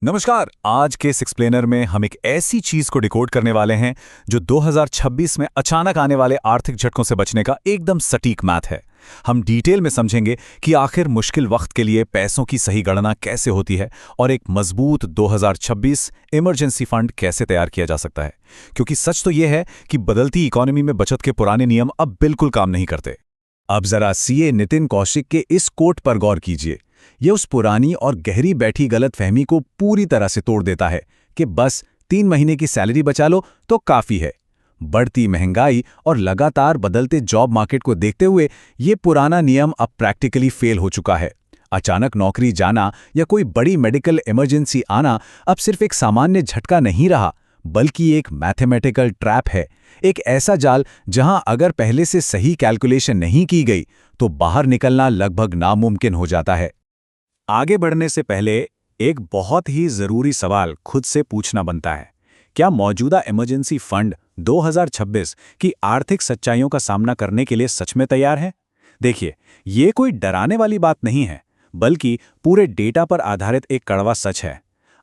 नमस्कार। आज के इस एक्सप्लेनर में हम एक ऐसी चीज को डिकोड करने वाले हैं जो 2026 में अचानक आने वाले आर्थिक झटकों से बचने का एकदम सटीक मैथ है। हम डिटेल में समझेंगे कि आखिर मुश्किल वक्त के लिए पैसों की सही गणना कैसे होती है और एक मजबूत 2026 इमरजेंसी फंड कैसे तैयार किया जा सकता है। क्योंकि सच तो यह है कि बदलती इकोनॉमी में बचत के पुराने नियम अब बिल्कुल काम नहीं करते। अब जरा सीए नितिन कौशिक के इस कोट पर गौर कीजिए। ये उस पुरानी और गहरी बैठी गलतफहमी को पूरी तरह से तोड़ देता है कि बस 3 महीने की सैलरी बचा लो तो काफी है। बढ़ती महंगाई और लगातार बदलते जॉब मार्केट को देखते हुए ये पुराना नियम अब प्रैक्टिकली फेल हो चुका है। अचानक नौकरी जाना या कोई बड़ी मेडिकल इमरजेंसी आना अब सिर्फ एक सामान्य झटका नहीं रहा, बल्कि एक मैथमेटिकल ट्रैप है। एक ऐसा जाल जहां अगर पहले से सही कैलकुलेशन नहीं की गई तो बाहर निकलना लगभग नामुमकिन हो जाता है। आगे बढ़ने से पहले एक बहुत ही जरूरी सवाल खुद से पूछना बनता है। क्या मौजूदा इमरजेंसी फंड 2026 की आर्थिक सच्चाइयों का सामना करने के लिए सच में तैयार है? देखिए, ये कोई डराने वाली बात नहीं है, बल्कि पूरे डेटा पर आधारित एक कड़वा सच है।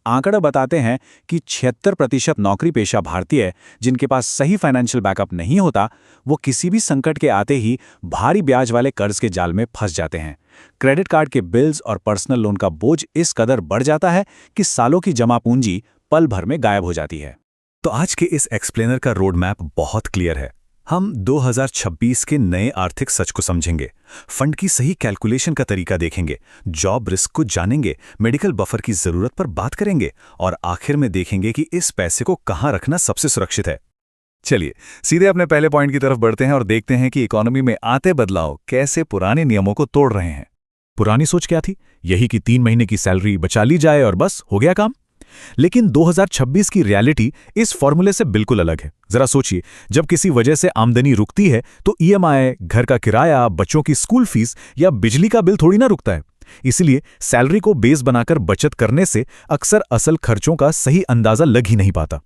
आंकड़े बताते हैं कि 76% नौकरी पेशा भारतीय जिनके पास सही फाइनेंशियल बैकअप नहीं होता, वो किसी भी संकट के आते ही भारी ब्याज वाले कर्ज के जाल में फंस जाते हैं। क्रेडिट कार्ड के बिल्स और पर्सनल लोन का बोझ इस कदर बढ़ जाता है कि सालों की जमा पूंजी पल भर में गायब हो जाती है। तो आज के इस एक्सप्लेनर का रोड मैप बहुत क्लियर है। हम 2026 के नए आर्थिक सच को समझेंगे, फंड की सही कैलकुलेशन का तरीका देखेंगे, जॉब रिस्क को जानेंगे, मेडिकल बफर की जरूरत पर बात करेंगे और आखिर में देखेंगे कि इस पैसे को कहां रखना सबसे सुरक्षित है। चलिए सीधे अपने पहले पॉइंट की तरफ बढ़ते हैं और देखते हैं कि इकोनॉमी में आते बदलाव कैसे पुराने नियमों को तोड़ रहे हैं। पुरानी सोच क्या थी? यही कि 3 महीने की सैलरी बचा ली जाए और बस हो गया काम। लेकिन 2026 की रियलिटी इस फॉर्मूले से बिल्कुल अलग है। जरा सोचिए, जब किसी वजह से आमदनी रुकती है तो ईएमआई, घर का किराया, बच्चों की स्कूल फीस या बिजली का बिल थोड़ी ना रुकता है। इसलिए सैलरी को बेस बनाकर बचत करने से अक्सर असल खर्चों का सही अंदाजा लग ही नहीं पाता।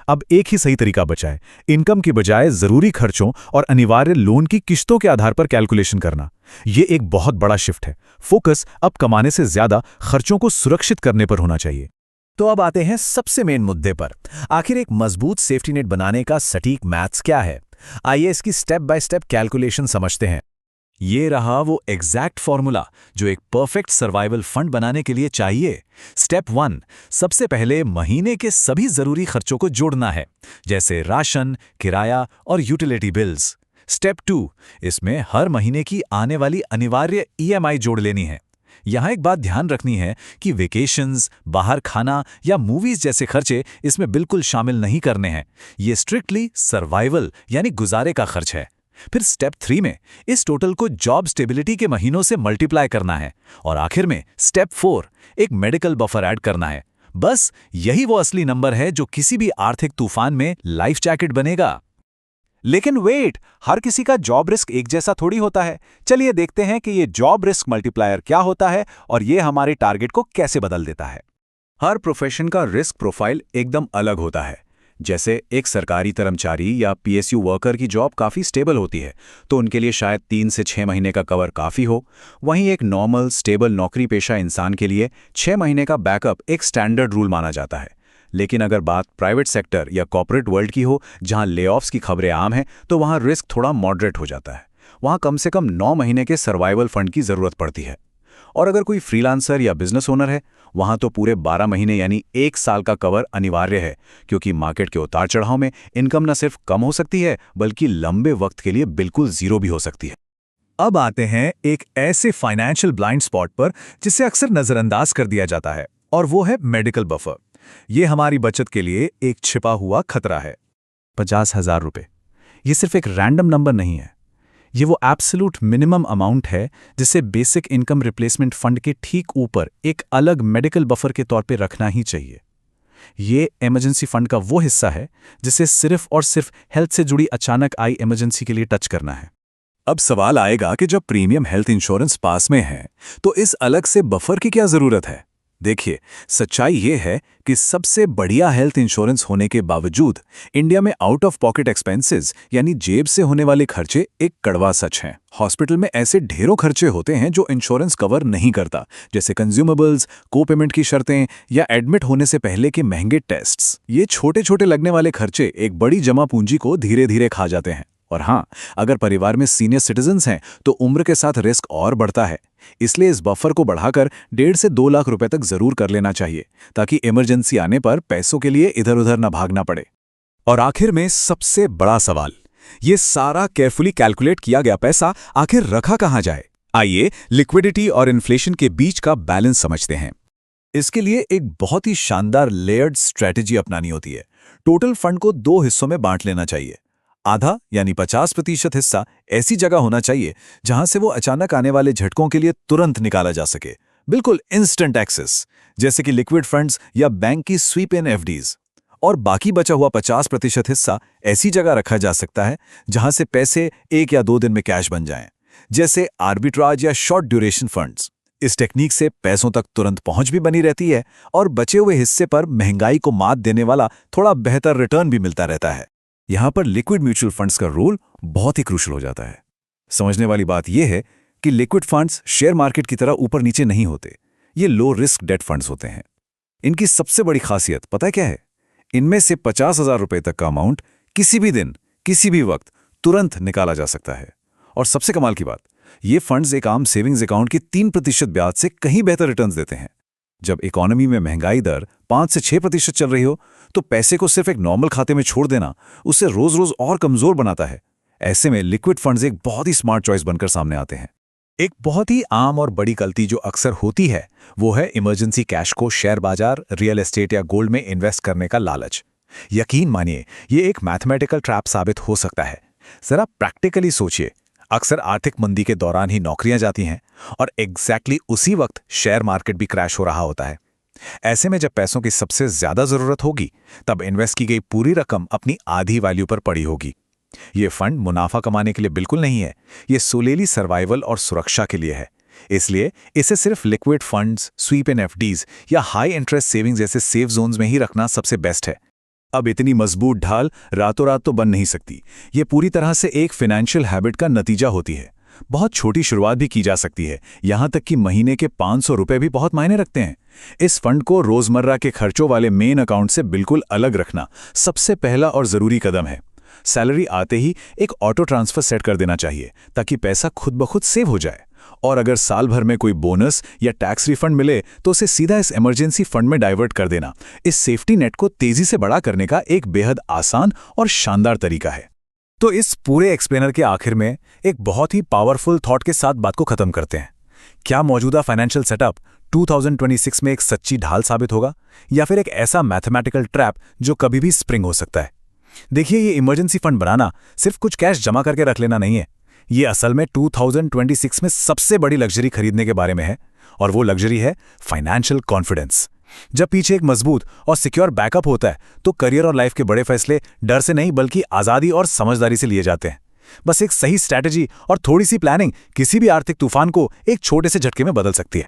अब एक ही सही तरीका बचा है, इनकम की बजाय जरूरी खर्चों और अनिवार्य लोन की किश्तों के आधार पर कैलकुलेशन करना। यह एक बहुत बड़ा शिफ्ट है। फोकस अब कमाने से ज्यादा खर्चों को सुरक्षित करने पर होना चाहिए। तो अब आते हैं सबसे मेन मुद्दे पर। आखिर एक मजबूत सेफ्टी नेट बनाने का सटीक मैथ्स क्या है? आइए इसकी स्टेप बाय स्टेप कैलकुलेशन समझते हैं। ये रहा वो एग्जैक्ट फॉर्मूला जो एक परफेक्ट सर्वाइवल फंड बनाने के लिए चाहिए। स्टेप 1, सबसे पहले महीने के सभी जरूरी खर्चों को जोड़ना है, जैसे राशन, किराया और यूटिलिटी बिल्स। स्टेप 2, इसमें हर महीने की आने वाली अनिवार्य ईएमआई जोड़ लेनी है। यहाँ एक बात ध्यान रखनी है कि वेकेशंस, बाहर खाना या मूवीज जैसे खर्चे इसमें बिल्कुल शामिल नहीं करने हैं। ये स्ट्रिक्टली सर्वाइवल यानी गुजारे का खर्च है। फिर स्टेप 3 में इस टोटल को जॉब स्टेबिलिटी के महीनों से मल्टीप्लाई करना है और आखिर में स्टेप 4 एक मेडिकल बफर ऐड करना है। बस यही वो असली नंबर है जो किसी भी आर्थिक तूफान में लाइफ जैकेट बनेगा। लेकिन वेट, हर किसी का जॉब रिस्क एक जैसा थोड़ी होता है। चलिए देखते हैं कि ये जॉब रिस्क मल्टीप्लायर क्या होता है और ये हमारे टारगेट को कैसे बदल देता है। हर प्रोफेशन का रिस्क प्रोफाइल एकदम अलग होता है। जैसे एक सरकारी कर्मचारी या पीएसयू वर्कर की जॉब काफ़ी स्टेबल होती है, तो उनके लिए शायद 3 से 6 महीने का कवर काफ़ी हो। वहीं एक नॉर्मल स्टेबल नौकरी पेशा इंसान के लिए 6 महीने का बैकअप एक स्टैंडर्ड रूल माना जाता है। लेकिन अगर बात प्राइवेट सेक्टर या कॉर्पोरेट वर्ल्ड की हो, जहां लेऑफ्स की खबरें आम हैं, तो वहां रिस्क थोड़ा मॉडरेट हो जाता है। वहां कम से कम 9 महीने के सर्वाइवल फंड की ज़रूरत पड़ती है। और अगर कोई फ्रीलांसर या बिजनेस ओनर है, वहां तो पूरे 12 महीने यानी 1 साल का कवर अनिवार्य है, क्योंकि मार्केट के उतार चढ़ाव में इनकम न सिर्फ कम हो सकती है, बल्कि लंबे वक्त के लिए बिल्कुल जीरो भी हो सकती है। अब आते हैं एक ऐसे फाइनेंशियल ब्लाइंड स्पॉट पर जिसे अक्सर नजरअंदाज कर दिया जाता है, और वो है मेडिकल बफर। ये हमारी बचत के लिए एक छिपा हुआ खतरा है। 50,000 रुपए, ये सिर्फ एक रैंडम नंबर नहीं है। ये वो एब्सोल्यूट मिनिमम अमाउंट है जिसे बेसिक इनकम रिप्लेसमेंट फंड के ठीक ऊपर एक अलग मेडिकल बफर के तौर पे रखना ही चाहिए। ये इमरजेंसी फंड का वो हिस्सा है जिसे सिर्फ और सिर्फ हेल्थ से जुड़ी अचानक आई इमरजेंसी के लिए टच करना है। अब सवाल आएगा कि जब प्रीमियम हेल्थ इंश्योरेंस पास में है, तो इस अलग से बफर की क्या जरूरत है? देखिए, सच्चाई ये है कि सबसे बढ़िया हेल्थ इंश्योरेंस होने के बावजूद इंडिया में आउट ऑफ पॉकेट एक्सपेंसेस यानी जेब से होने वाले खर्चे एक कड़वा सच हैं। हॉस्पिटल में ऐसे ढेरों खर्चे होते हैं जो इंश्योरेंस कवर नहीं करता, जैसे कंज्यूमेबल्स, को पेमेंट की शर्तें या एडमिट होने से पहले के महंगे टेस्ट्स। ये छोटे छोटे लगने वाले खर्चे एक बड़ी जमा पूंजी को धीरे धीरे खा जाते हैं। और हाँ, अगर परिवार में सीनियर सिटीजन्स हैं तो उम्र के साथ रिस्क और बढ़ता है। इसलिए इस बफर को बढ़ाकर 1.5 से 2 लाख रुपए तक जरूर कर लेना चाहिए, ताकि इमरजेंसी आने पर पैसों के लिए इधर उधर न भागना पड़े। और आखिर में सबसे बड़ा सवाल, ये सारा केयरफुली कैलकुलेट किया गया पैसा आखिर रखा कहाँ जाए? आइए लिक्विडिटी और इन्फ्लेशन के बीच का बैलेंस समझते हैं। इसके लिए एक बहुत ही शानदार लेयर्ड स्ट्रेटेजी अपनानी होती है। टोटल फंड को 2 हिस्सों में बांट लेना चाहिए। आधा यानी 50% हिस्सा ऐसी जगह होना चाहिए जहां से वो अचानक आने वाले झटकों के लिए तुरंत निकाला जा सके, बिल्कुल इंस्टेंट एक्सेस, जैसे कि लिक्विड फंड्स या बैंक की स्वीप इन एफडीज। और बाकी बचा हुआ 50% हिस्सा ऐसी जगह रखा जा सकता है जहां से पैसे 1 या 2 दिन में कैश बन जाएं, जैसे आर्बिट्राज या शॉर्ट ड्यूरेशन फंड्स। इस टेक्निक से पैसों तक तुरंत पहुंच भी बनी रहती है और बचे हुए हिस्से पर महंगाई को मात देने वाला थोड़ा बेहतर रिटर्न भी मिलता रहता है। यहां पर लिक्विड म्यूचुअल फंड्स का रोल बहुत ही क्रूशियल हो जाता है। समझने वाली बात यह है कि लिक्विड फंड्स शेयर मार्केट की तरह ऊपर नीचे नहीं होते। ये लो रिस्क डेट फंड्स होते हैं। इनकी सबसे बड़ी खासियत पता है क्या है? इनमें से 50,000 रुपए तक का अमाउंट किसी भी दिन, किसी भी वक्त तुरंत निकाला जा सकता है। और सबसे कमाल की बात, ये फंड्स एक आम सेविंग्स अकाउंट की 3% ब्याज से कहीं बेहतर रिटर्न्स देते हैं। जब इकोनॉमी में महंगाई दर 5 से 6% चल रही हो, तो पैसे को सिर्फ एक नॉर्मल खाते में छोड़ देना उसे रोज रोज और कमजोर बनाता है। ऐसे में लिक्विड फंड्स एक बहुत ही स्मार्ट चॉइस बनकर सामने आते हैं। एक बहुत ही आम और बड़ी गलती जो अक्सर होती है वो है इमरजेंसी कैश को शेयर बाजार, रियल एस्टेट या गोल्ड में इन्वेस्ट करने का लालच। यकीन मानिए, ये एक मैथमेटिकल ट्रैप साबित हो सकता है। जरा प्रैक्टिकली सोचिए, अक्सर आर्थिक मंदी के दौरान ही नौकरियां जाती हैं और एग्जैक्टली उसी वक्त शेयर मार्केट भी क्रैश हो रहा होता है। ऐसे में जब पैसों की सबसे ज्यादा जरूरत होगी, तब इन्वेस्ट की गई पूरी रकम अपनी आधी वैल्यू पर पड़ी होगी। ये फंड मुनाफा कमाने के लिए बिल्कुल नहीं है, ये सोलेली सर्वाइवल और सुरक्षा के लिए है। इसलिए इसे सिर्फ लिक्विड फंड्स, स्वीप इन एफडीज या हाई इंटरेस्ट सेविंग्स जैसे सेफ जोन्स में ही रखना सबसे बेस्ट है। अब इतनी मजबूत ढाल रातों रात तो बन नहीं सकती। ये पूरी तरह से एक फाइनेंशियल हैबिट का नतीजा होती है। बहुत छोटी शुरुआत भी की जा सकती है, यहां तक कि महीने के 500 रुपए भी बहुत मायने रखते हैं। इस फंड को रोजमर्रा के खर्चों वाले मेन अकाउंट से बिल्कुल अलग रखना सबसे पहला और जरूरी कदम है। सैलरी आते ही एक ऑटो ट्रांसफर सेट कर देना चाहिए, ताकि पैसा खुद ब खुद सेव हो जाए। और अगर साल भर में कोई बोनस या टैक्स रिफंड मिले तो उसे सीधा इस इमरजेंसी फंड में डाइवर्ट कर देना इस सेफ्टी नेट को तेजी से बड़ा करने का एक बेहद आसान और शानदार तरीका है। तो इस पूरे एक्सप्लेनर के आखिर में एक बहुत ही पावरफुल थॉट के साथ बात को खत्म करते हैं। क्या मौजूदा फाइनेंशियल सेटअप 2026 में एक सच्ची ढाल साबित होगा, या फिर एक ऐसा मैथमेटिकल ट्रैप जो कभी भी स्प्रिंग हो सकता है? देखिए, ये इमरजेंसी फंड बनाना सिर्फ कुछ कैश जमा करके रख लेना नहीं है। ये असल में 2026 में सबसे बड़ी लग्जरी खरीदने के बारे में है, और वो लग्जरी है फाइनेंशियल कॉन्फिडेंस। जब पीछे एक मजबूत और सिक्योर बैकअप होता है, तो करियर और लाइफ के बड़े फैसले डर से नहीं बल्कि आज़ादी और समझदारी से लिए जाते हैं। बस एक सही स्ट्रैटेजी और थोड़ी सी प्लानिंग किसी भी आर्थिक तूफान को एक छोटे से झटके में बदल सकती है।